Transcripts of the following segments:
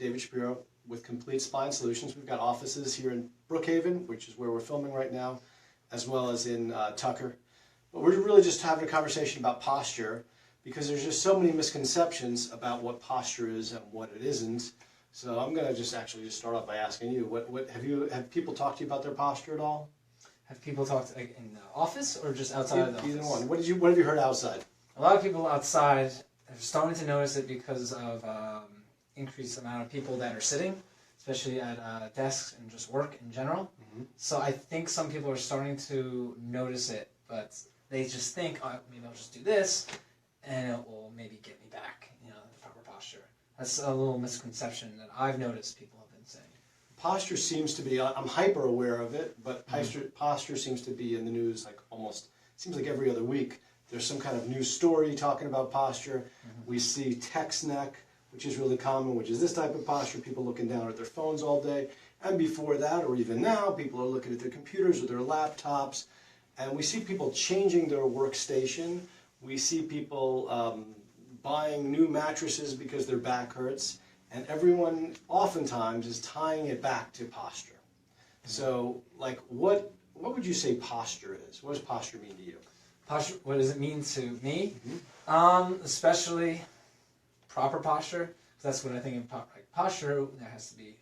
David Shapiro with Complete Spine Solutions. We've got offices here in Brookhaven, which is where we're filming right now, as well as in Tucker. But we're really just having a conversation about posture because there's just so many misconceptions about what posture is and what it isn't. So I'm going to just start off by asking you, have people talked to you about their posture at all? Have people talked in the office or just outside of the office? Either one. What have you heard outside? A lot of people outside are starting to notice it because of increased amount of people that are sitting, especially at desks and just work in general. Mm-hmm. So I think some people are starting to notice it, but they just think, oh, maybe I'll just do this, and it will maybe get me back, the proper posture. That's a little misconception that I've noticed people have been saying. Posture seems to be, I'm hyper aware of it, but posture seems to be in the news seems like every other week. There's some kind of news story talking about posture. Mm-hmm. We see text neck, which is really common, which is this type of posture, people looking down at their phones all day. And before that, or even now, people are looking at their computers or their laptops. And we see people changing their workstation. We see people buying new mattresses because their back hurts. And everyone oftentimes is tying it back to posture. Mm-hmm. So, what would you say posture is? What does posture mean to you? Posture, what does it mean to me? Mm-hmm. Especially proper posture. That's what I think of posture. There has to be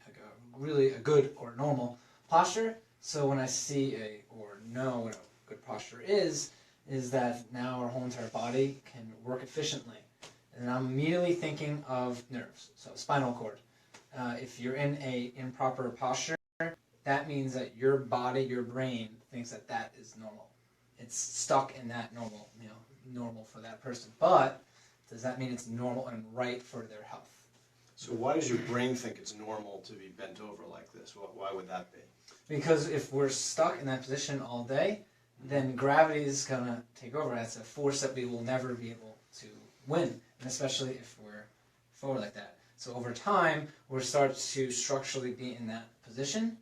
really a good or normal posture. So when I see or know what a good posture is that now our whole entire body can work efficiently. And I'm immediately thinking of nerves, so spinal cord. If you're in a improper posture, that means that your body, your brain, thinks that is normal. It's stuck in that normal for that person. But does that mean it's normal and right for their health? So why does your brain think it's normal to be bent over like this? Why would that be? Because if we're stuck in that position all day, then gravity is going to take over. That's a force that we will never be able to win, and especially if we're forward like that. So over time, we'll start to structurally be in that position,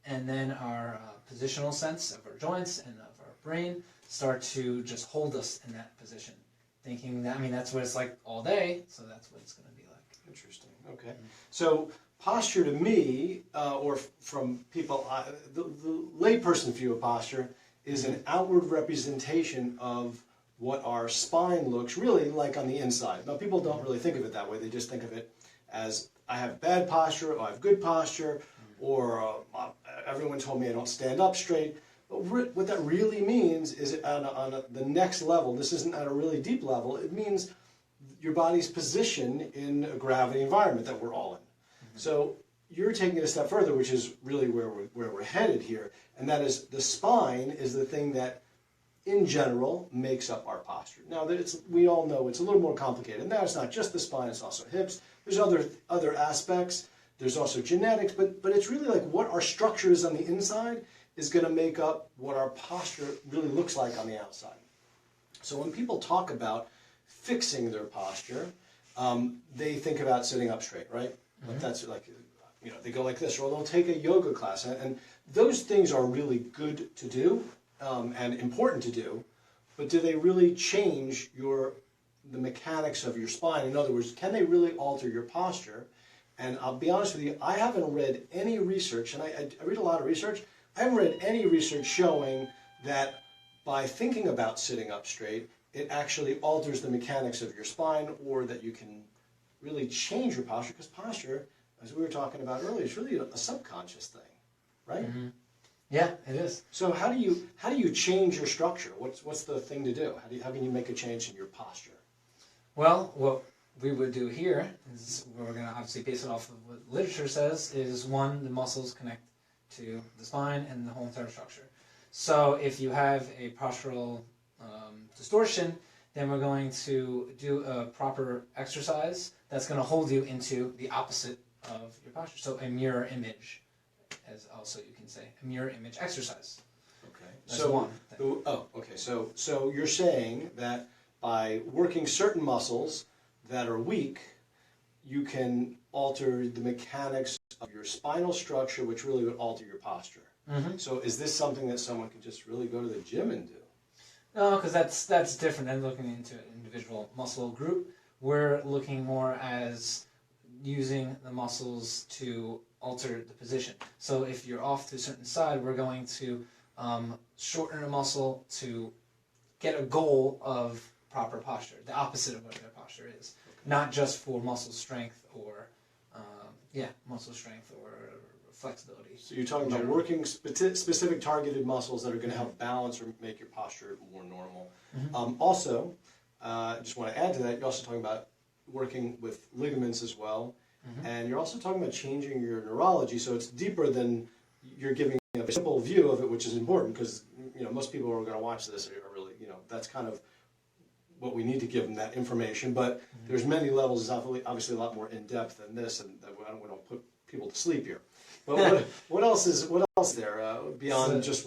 and then our positional sense of our joints and of our brain start to just hold us in that position, thinking that, that's what it's like all day, so that's what it's going to be like. Interesting. Okay. Mm-hmm. So posture to me, or from people, the layperson view of posture is an outward representation of what our spine looks really like on the inside. Now, people don't really think of it that way. They just think of it as, I have bad posture, or I have good posture, or everyone told me I don't stand up straight. But what that really means is on the next level, this isn't at a really deep level, it means your body's position in a gravity environment that we're all in. Mm-hmm. So you're taking it a step further, which is really where we're headed here, and that is the spine is the thing that, in general, makes up our posture. Now, we all know it's a little more complicated. Now, it's not just the spine, it's also hips. There's other aspects. There's also genetics, but it's really like what our structure is on the inside is going to make up what our posture really looks like on the outside. So when people talk about fixing their posture, they think about sitting up straight, right? Mm-hmm. Like that's like, they go like this, or they'll take a yoga class, and those things are really good to do and important to do, but do they really change the mechanics of your spine? In other words, can they really alter your posture? And I'll be honest with you, I haven't read any research, and I read a lot of research, I haven't read any research showing that by thinking about sitting up straight, it actually alters the mechanics of your spine, or that you can really change your posture, because posture, as we were talking about earlier, is really a subconscious thing, right? Mm-hmm. Yeah, it is. So how do you change your structure? What's the thing to do? How can you make a change in your posture? Well, what we would do here is, we're going to obviously base it off of what literature says, is one, the muscles connect to the spine and the whole entire structure. So if you have a postural distortion, then we're going to do a proper exercise that's going to hold you into the opposite of your posture. So a mirror image, as also you can say, a mirror image exercise. Okay. That's one thing. Okay. So you're saying that by working certain muscles that are weak, you can alter the mechanics of your spinal structure, which really would alter your posture. Mm-hmm. So is this something that someone can just really go to the gym and do? No, because that's different than looking into an individual muscle group. We're looking more as using the muscles to alter the position. So if you're off to a certain side, we're going to shorten a muscle to get a goal of proper posture, the opposite of what their posture is. Not just for muscle strength or, flexibility. So you're talking about working specific targeted muscles that are going to help balance or make your posture more normal. Also, just want to add to that, you're also talking about working with ligaments as well, and you're also talking about changing your neurology, so it's deeper than you're giving a simple view of it, which is important because most people who are going to watch this are really, that's kind of what we need to give them, that information, but there's many levels. It's obviously a lot more in depth than this, and I don't want to put people to sleep here. But what else is there beyond just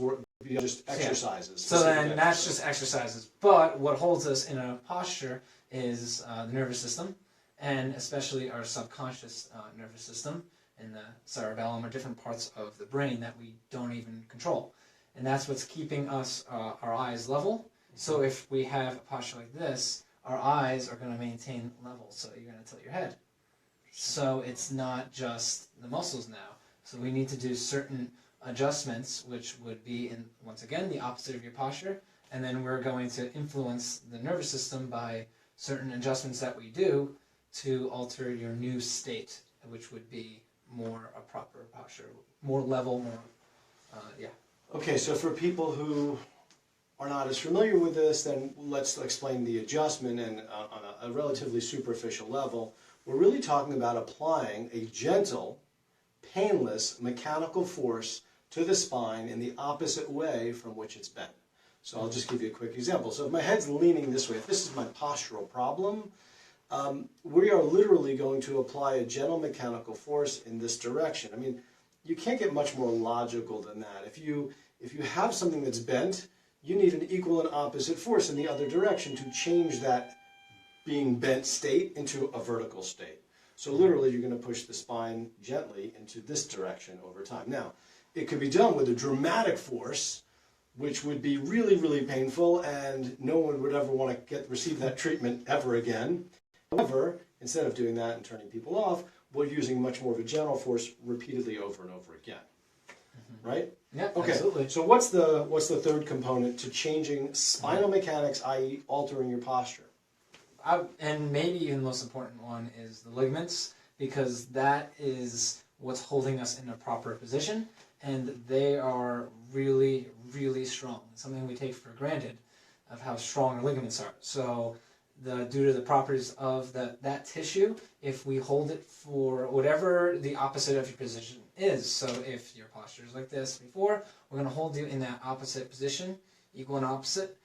exercises? So then that's just exercises. But what holds us in a posture is the nervous system, and especially our subconscious nervous system and the cerebellum, or different parts of the brain that we don't even control. And that's what's keeping us our eyes level. So if we have a posture like this, our eyes are going to maintain level, so you're going to tilt your head. So it's not just the muscles now. So we need to do certain adjustments, which would be, once again, the opposite of your posture. And then we're going to influence the nervous system by certain adjustments that we do to alter your new state, which would be more a proper posture, more level, more, Okay, so for people who are not as familiar with this, then let's explain the adjustment. And on a relatively superficial level, we're really talking about applying a gentle, painless mechanical force to the spine in the opposite way from which it's bent. So I'll just give you a quick example. So if my head's leaning this way, if this is my postural problem, we are literally going to apply a gentle mechanical force in this direction. I mean, you can't get much more logical than that. If you have something that's bent, you need an equal and opposite force in the other direction to change that being bent state into a vertical state. So literally you're going to push the spine gently into this direction over time. Now, it could be done with a dramatic force, which would be really, really painful, and no one would ever want to receive that treatment ever again. However, instead of doing that and turning people off, we're using much more of a gentle force repeatedly over and over again. Right? Yeah, okay. Absolutely. So what's the third component to changing spinal mechanics, i.e. altering your posture? And maybe even the most important one is the ligaments, because that is what's holding us in a proper position, and they are really, really strong. It's something we take for granted of how strong our ligaments are. So due to the properties of that tissue, if we hold it for whatever the opposite of your position is, so if your posture is like this before, we're going to hold you in that opposite position, equal and opposite,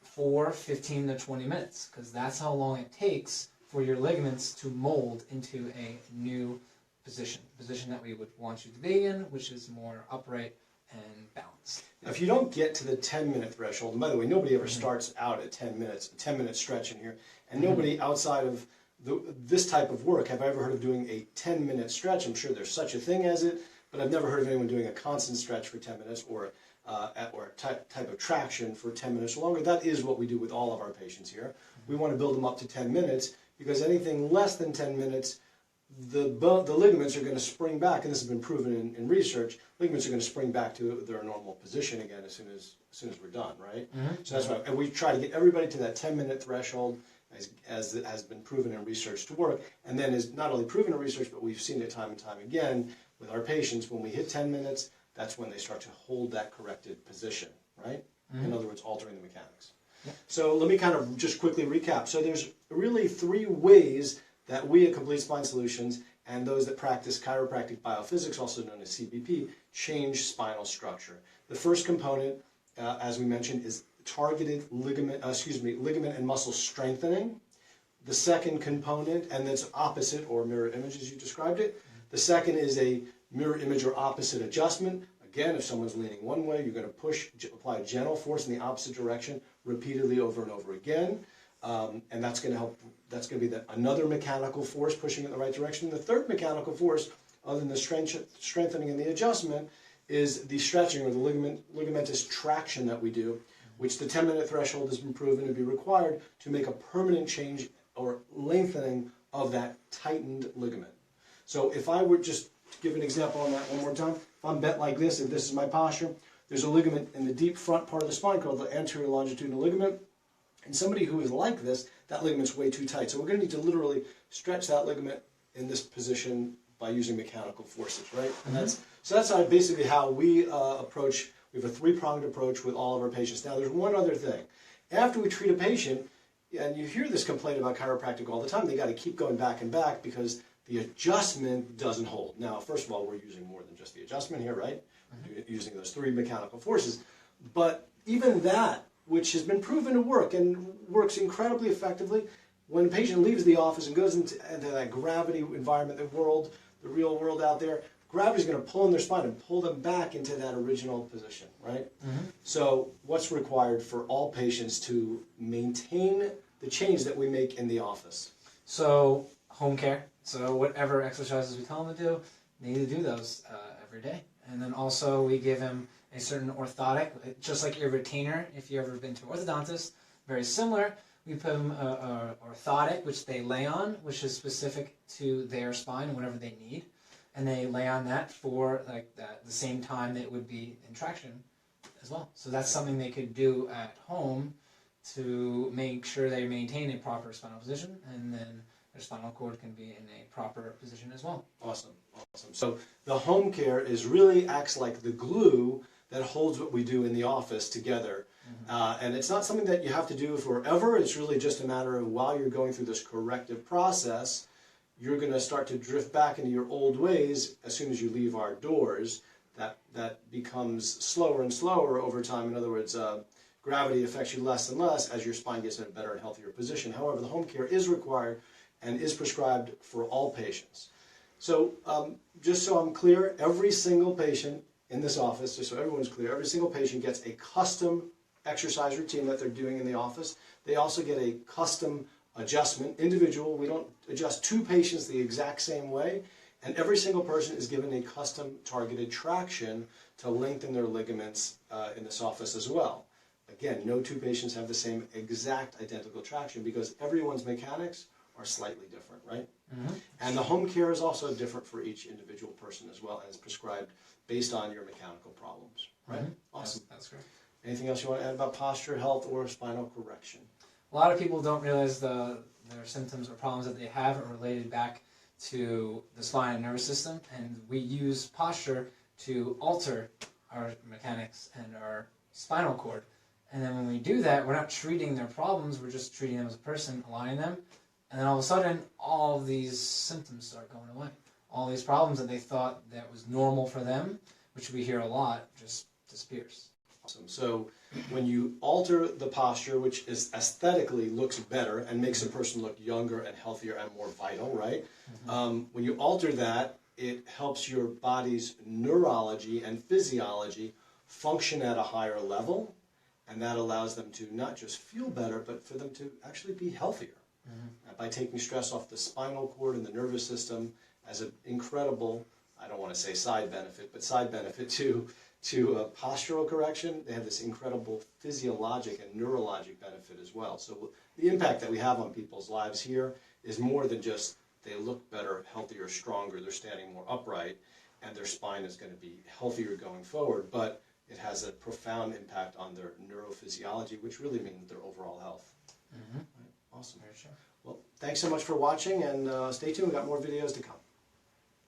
for 15 to 20 minutes, because that's how long it takes for your ligaments to mold into a new position that we would want you to be in, which is more upright and balanced. Now, if you don't get to the 10-minute threshold, and by the way, nobody ever starts out at 10 minutes, a 10-minute stretch in here, and nobody outside of this type of work have I ever heard of doing a 10-minute stretch. I'm sure there's such a thing as it, but I've never heard of anyone doing a constant stretch for 10 minutes or a type of traction for 10 minutes or longer. That is what we do with all of our patients here. We want to build them up to 10 minutes because anything less than 10 minutes, the ligaments are going to spring back, and this has been proven in research. Ligaments are going to spring back to their normal position again as soon as we're done, right? So that's why, and we try to get everybody to that 10-minute threshold, as it has been proven in research to work, and then is not only proven in research, but we've seen it time and time again with our patients. When we hit 10 minutes, that's when they start to hold that corrected position, right? In other words, altering the mechanics. So let me kind of just quickly recap. So there's really 3 ways that we at Complete Spine Solutions and those that practice chiropractic biophysics, also known as CBP, change spinal structure. The first component, as we mentioned, is targeted ligament and muscle strengthening. The second component, and that's opposite or mirror image as you described it. The second is a mirror image or opposite adjustment. Again, if someone's leaning one way, you're going to apply a gentle force in the opposite direction repeatedly over and over again. And that's going to help. That's going to be another mechanical force pushing in the right direction. The third mechanical force, other than the strengthening and the adjustment, is the stretching or the ligamentous traction that we do, which the 10-minute threshold has been proven to be required to make a permanent change or lengthening of that tightened ligament. So if I were just to give an example on that one more time, if I'm bent like this, if this is my posture, there's a ligament in the deep front part of the spine called the anterior longitudinal ligament. And somebody who is like this, that ligament's way too tight. So we're going to need to literally stretch that ligament in this position by using mechanical forces, right? And that's basically how we approach. We have a three-pronged approach with all of our patients. Now, there's one other thing. After we treat a patient, and you hear this complaint about chiropractic all the time, they got to keep going back and back because the adjustment doesn't hold. Now, first of all, we're using more than just the adjustment here, right? Using those three mechanical forces. But even that, which has been proven to work and works incredibly effectively, when a patient leaves the office and goes into that gravity environment, the real world out there, gravity is going to pull in their spine and pull them back into that original position, right? So what's required for all patients to maintain the change that we make in the office? So home care. So whatever exercises we tell them to do, they need to do those every day. And then also we give them a certain orthotic, just like your retainer, if you've ever been to an orthodontist, very similar. We put them a orthotic, which they lay on, which is specific to their spine and whatever they need. And they lay on that for the same time that it would be in traction as well. So that's something they could do at home to make sure they maintain a proper spinal position, and then their spinal cord can be in a proper position as well. Awesome, awesome. So the home care really acts like the glue that holds what we do in the office together. And it's not something that you have to do forever. It's really just a matter of while you're going through this corrective process, you're going to start to drift back into your old ways as soon as you leave our doors. That becomes slower and slower over time. In other words, gravity affects you less and less as your spine gets in a better and healthier position. However, the home care is required and is prescribed for all patients. So just so I'm clear, every single patient in this office, just so everyone's clear, every single patient gets a custom exercise routine that they're doing in the office. They also get a custom adjustment, individual. We don't adjust two patients the exact same way. And every single person is given a custom targeted traction to lengthen their ligaments in this office as well. Again, no two patients have the same exact identical traction because everyone's mechanics are slightly different, right? And the home care is also different for each individual person as well, and is prescribed based on your mechanical problems, right? Awesome. That's great. Anything else you want to add about posture, health, or spinal correction? A lot of people don't realize their symptoms or problems that they have are related back to the spine and nervous system, and we use posture to alter our mechanics and our spinal cord. And then when we do that, we're not treating their problems, we're just treating them as a person, aligning them, and then all of a sudden, all of these symptoms start going away. All these problems that they thought that was normal for them, which we hear a lot, just disappears. Awesome. So when you alter the posture, which is aesthetically looks better and makes a person look younger and healthier and more vital, right? When you alter that, it helps your body's neurology and physiology function at a higher level, and that allows them to not just feel better, but for them to actually be healthier. By taking stress off the spinal cord and the nervous system as an incredible, I don't want to say side benefit, but side benefit to postural correction, they have this incredible physiologic and neurologic benefit as well. So the impact that we have on people's lives here is more than just they look better, healthier, stronger, they're standing more upright, and their spine is going to be healthier going forward, but it has a profound impact on their neurophysiology, which really means their overall health. Right? Awesome. Very sure. Well, thanks so much for watching, and stay tuned. We've got more videos to come.